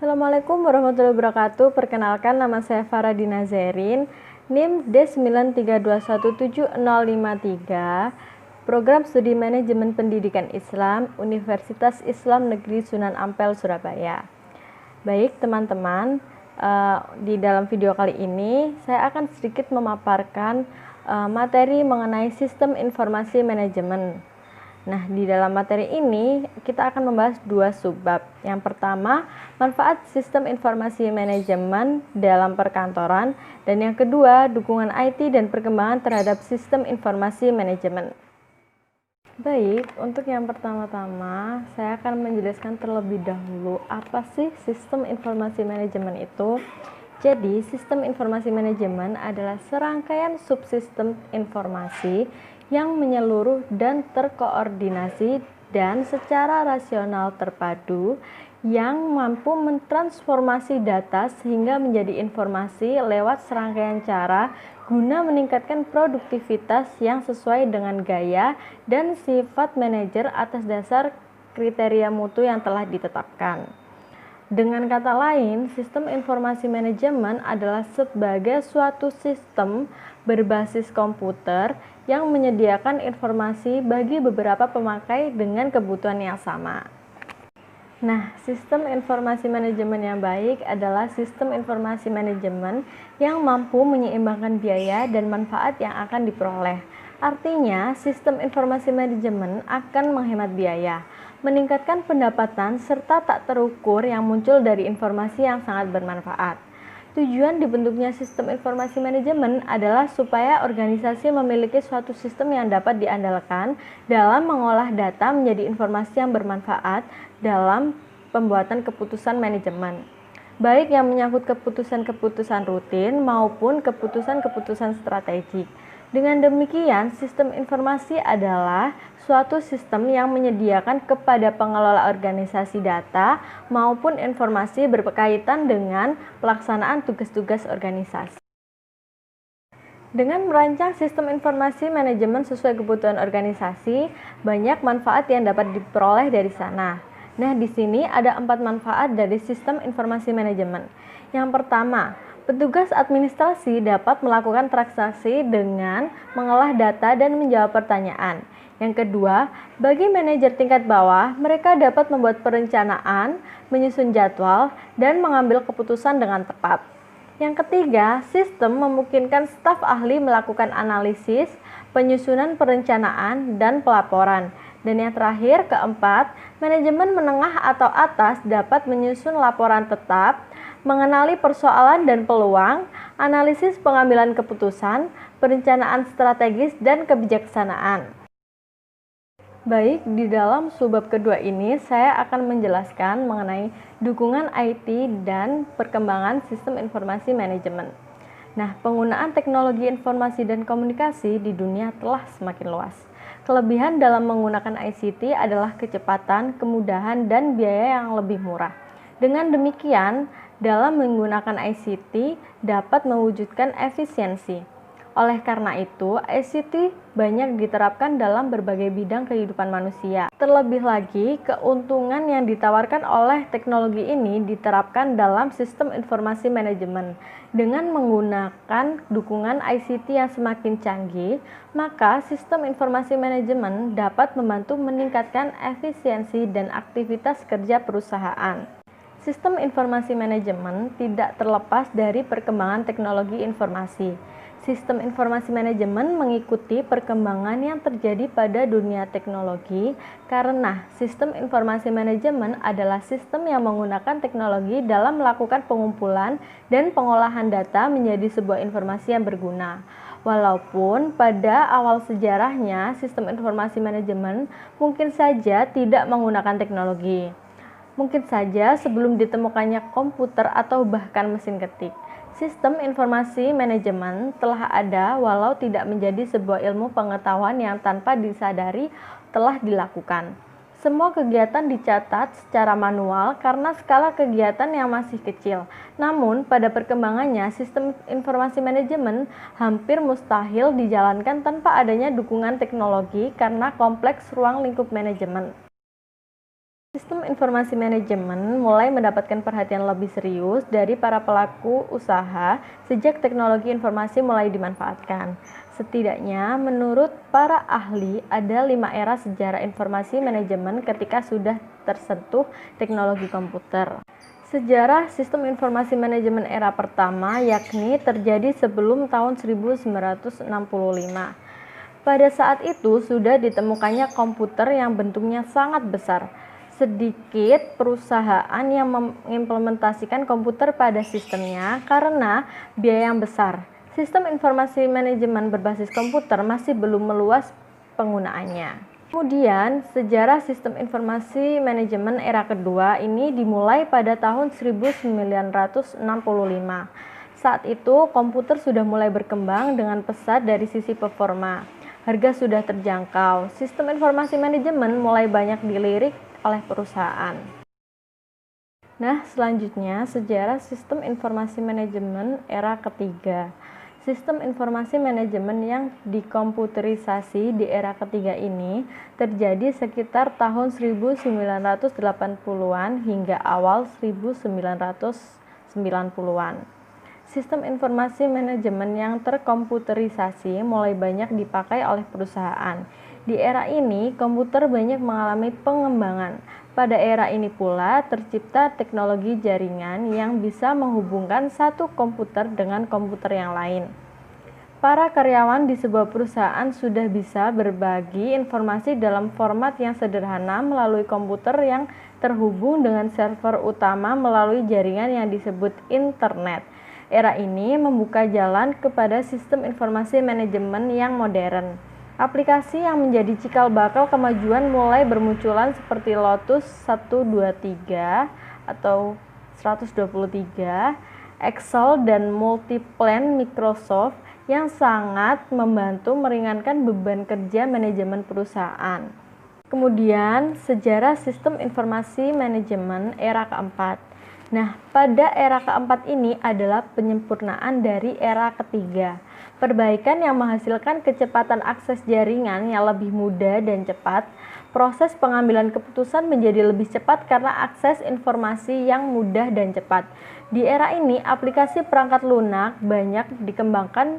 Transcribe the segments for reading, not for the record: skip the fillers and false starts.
Assalamualaikum warahmatullahi wabarakatuh. Perkenalkan, nama saya Faradina Zerin, NIM D932170053, Program Studi Manajemen Pendidikan Islam, Universitas Islam Negeri Sunan Ampel, Surabaya. Baik teman-teman, di dalam video kali ini saya akan sedikit memaparkan materi mengenai sistem informasi manajemen. Nah, di dalam materi ini kita akan membahas dua subbab. Yang pertama, manfaat sistem informasi manajemen dalam perkantoran, dan yang kedua, dukungan IT dan perkembangan terhadap sistem informasi manajemen. Baik, untuk yang pertama-tama saya akan menjelaskan terlebih dahulu apa sih sistem informasi manajemen itu. Jadi, sistem informasi manajemen adalah serangkaian subsistem informasi yang menyeluruh dan terkoordinasi dan secara rasional terpadu yang mampu mentransformasi data sehingga menjadi informasi lewat serangkaian cara guna meningkatkan produktivitas yang sesuai dengan gaya dan sifat manajer atas dasar kriteria mutu yang telah ditetapkan. Dengan kata lain, sistem informasi manajemen adalah sebagai suatu sistem berbasis komputer yang menyediakan informasi bagi beberapa pemakai dengan kebutuhan yang sama. Nah, sistem informasi manajemen yang baik adalah sistem informasi manajemen yang mampu menyeimbangkan biaya dan manfaat yang akan diperoleh. Artinya, sistem informasi manajemen akan menghemat biaya, meningkatkan pendapatan, serta tak terukur yang muncul dari informasi yang sangat bermanfaat. Tujuan dibentuknya sistem informasi manajemen adalah supaya organisasi memiliki suatu sistem yang dapat diandalkan dalam mengolah data menjadi informasi yang bermanfaat dalam pembuatan keputusan manajemen, baik yang menyangkut keputusan-keputusan rutin maupun keputusan-keputusan strategik. Dengan demikian, sistem informasi adalah suatu sistem yang menyediakan kepada pengelola organisasi data maupun informasi berkaitan dengan pelaksanaan tugas-tugas organisasi. Dengan merancang sistem informasi manajemen sesuai kebutuhan organisasi, banyak manfaat yang dapat diperoleh dari sana. Nah, di sini ada 4 manfaat dari sistem informasi manajemen. Yang pertama, petugas administrasi dapat melakukan transaksi dengan mengolah data dan menjawab pertanyaan. Yang kedua, bagi manajer tingkat bawah, mereka dapat membuat perencanaan, menyusun jadwal, dan mengambil keputusan dengan tepat. Yang ketiga, sistem memungkinkan staf ahli melakukan analisis, penyusunan perencanaan, dan pelaporan. Dan yang terakhir, keempat, manajemen menengah atau atas dapat menyusun laporan tetap, mengenali persoalan dan peluang, analisis pengambilan keputusan, perencanaan strategis, dan kebijaksanaan. Baik, di dalam subbab kedua ini saya akan menjelaskan mengenai dukungan IT dan perkembangan sistem informasi manajemen. Nah, penggunaan teknologi informasi dan komunikasi di dunia telah semakin luas. Kelebihan dalam menggunakan ICT adalah kecepatan, kemudahan, dan biaya yang lebih murah. Dengan demikian, dalam menggunakan ICT dapat mewujudkan efisiensi. Oleh karena itu, ICT banyak diterapkan dalam berbagai bidang kehidupan manusia. Terlebih lagi, keuntungan yang ditawarkan oleh teknologi ini diterapkan dalam sistem informasi manajemen. Dengan menggunakan dukungan ICT yang semakin canggih, maka sistem informasi manajemen dapat membantu meningkatkan efisiensi dan aktivitas kerja perusahaan. Sistem informasi manajemen tidak terlepas dari perkembangan teknologi informasi. Sistem informasi manajemen mengikuti perkembangan yang terjadi pada dunia teknologi karena sistem informasi manajemen adalah sistem yang menggunakan teknologi dalam melakukan pengumpulan dan pengolahan data menjadi sebuah informasi yang berguna. Walaupun pada awal sejarahnya sistem informasi manajemen mungkin saja tidak menggunakan teknologi. Mungkin saja sebelum ditemukannya komputer atau bahkan mesin ketik. Sistem informasi manajemen telah ada walau tidak menjadi sebuah ilmu pengetahuan yang tanpa disadari telah dilakukan. Semua kegiatan dicatat secara manual karena skala kegiatan yang masih kecil. Namun, pada perkembangannya, sistem informasi manajemen hampir mustahil dijalankan tanpa adanya dukungan teknologi karena kompleks ruang lingkup manajemen. Sistem informasi manajemen mulai mendapatkan perhatian lebih serius dari para pelaku usaha sejak teknologi informasi mulai dimanfaatkan. Setidaknya, menurut para ahli, ada 5 era sejarah informasi manajemen ketika sudah tersentuh teknologi komputer. Sejarah sistem informasi manajemen era pertama yakni terjadi sebelum tahun 1965. Pada saat itu sudah ditemukannya komputer yang bentuknya sangat besar. Sedikit perusahaan yang mengimplementasikan komputer pada sistemnya karena biaya yang besar. Sistem informasi manajemen berbasis komputer masih belum meluas penggunaannya. Kemudian, sejarah sistem informasi manajemen era kedua ini dimulai pada tahun 1965. Saat itu, komputer sudah mulai berkembang dengan pesat dari sisi performa. Harga sudah terjangkau. Sistem informasi manajemen mulai banyak dilirik oleh perusahaan. Nah, selanjutnya sejarah sistem informasi manajemen era ketiga. Sistem informasi manajemen yang dikomputerisasi di era ketiga ini terjadi sekitar tahun 1980-an hingga awal 1990-an. Sistem informasi manajemen yang terkomputerisasi mulai banyak dipakai oleh perusahaan. Di era ini, komputer banyak mengalami pengembangan. Pada era ini pula tercipta teknologi jaringan yang bisa menghubungkan satu komputer dengan komputer yang lain. Para karyawan di sebuah perusahaan sudah bisa berbagi informasi dalam format yang sederhana melalui komputer yang terhubung dengan server utama melalui jaringan yang disebut internet. Era ini membuka jalan kepada sistem informasi manajemen yang modern. Aplikasi yang menjadi cikal bakal kemajuan mulai bermunculan seperti Lotus 123 atau 123, Excel dan Multiplan Microsoft yang sangat membantu meringankan beban kerja manajemen perusahaan. Kemudian, sejarah sistem informasi manajemen era keempat. Nah, pada era keempat ini adalah penyempurnaan dari era ketiga. Perbaikan yang menghasilkan kecepatan akses jaringan yang lebih mudah dan cepat. Proses pengambilan keputusan menjadi lebih cepat karena akses informasi yang mudah dan cepat. Di era ini, aplikasi perangkat lunak banyak dikembangkan.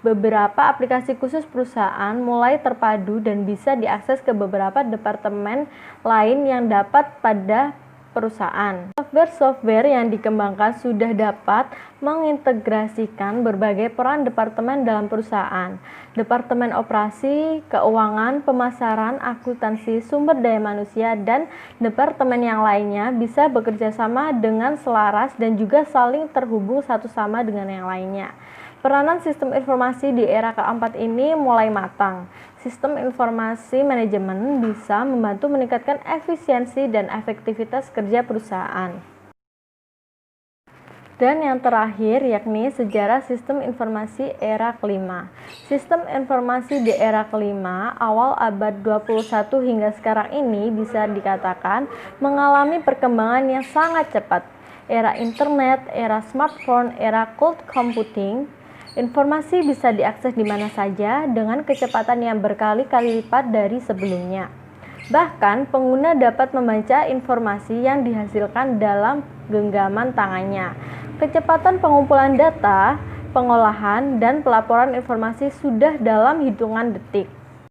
Beberapa aplikasi khusus perusahaan mulai terpadu dan bisa diakses ke beberapa departemen lain yang dapat pada perusahaan. Software-software yang dikembangkan sudah dapat mengintegrasikan berbagai peran departemen dalam perusahaan. Departemen operasi, keuangan, pemasaran, akuntansi, sumber daya manusia, dan departemen yang lainnya bisa bekerja sama dengan selaras dan juga saling terhubung satu sama dengan yang lainnya. Peranan sistem informasi di era keempat ini mulai matang. Sistem informasi manajemen bisa membantu meningkatkan efisiensi dan efektivitas kerja perusahaan. Dan yang terakhir yakni sejarah sistem informasi era kelima. Sistem informasi di era kelima, awal abad 21 hingga sekarang ini bisa dikatakan mengalami perkembangan yang sangat cepat. Era internet, era smartphone, era cloud computing. Informasi bisa diakses di mana saja dengan kecepatan yang berkali-kali lipat dari sebelumnya. Bahkan, pengguna dapat membaca informasi yang dihasilkan dalam genggaman tangannya. Kecepatan pengumpulan data, pengolahan, dan pelaporan informasi sudah dalam hitungan detik.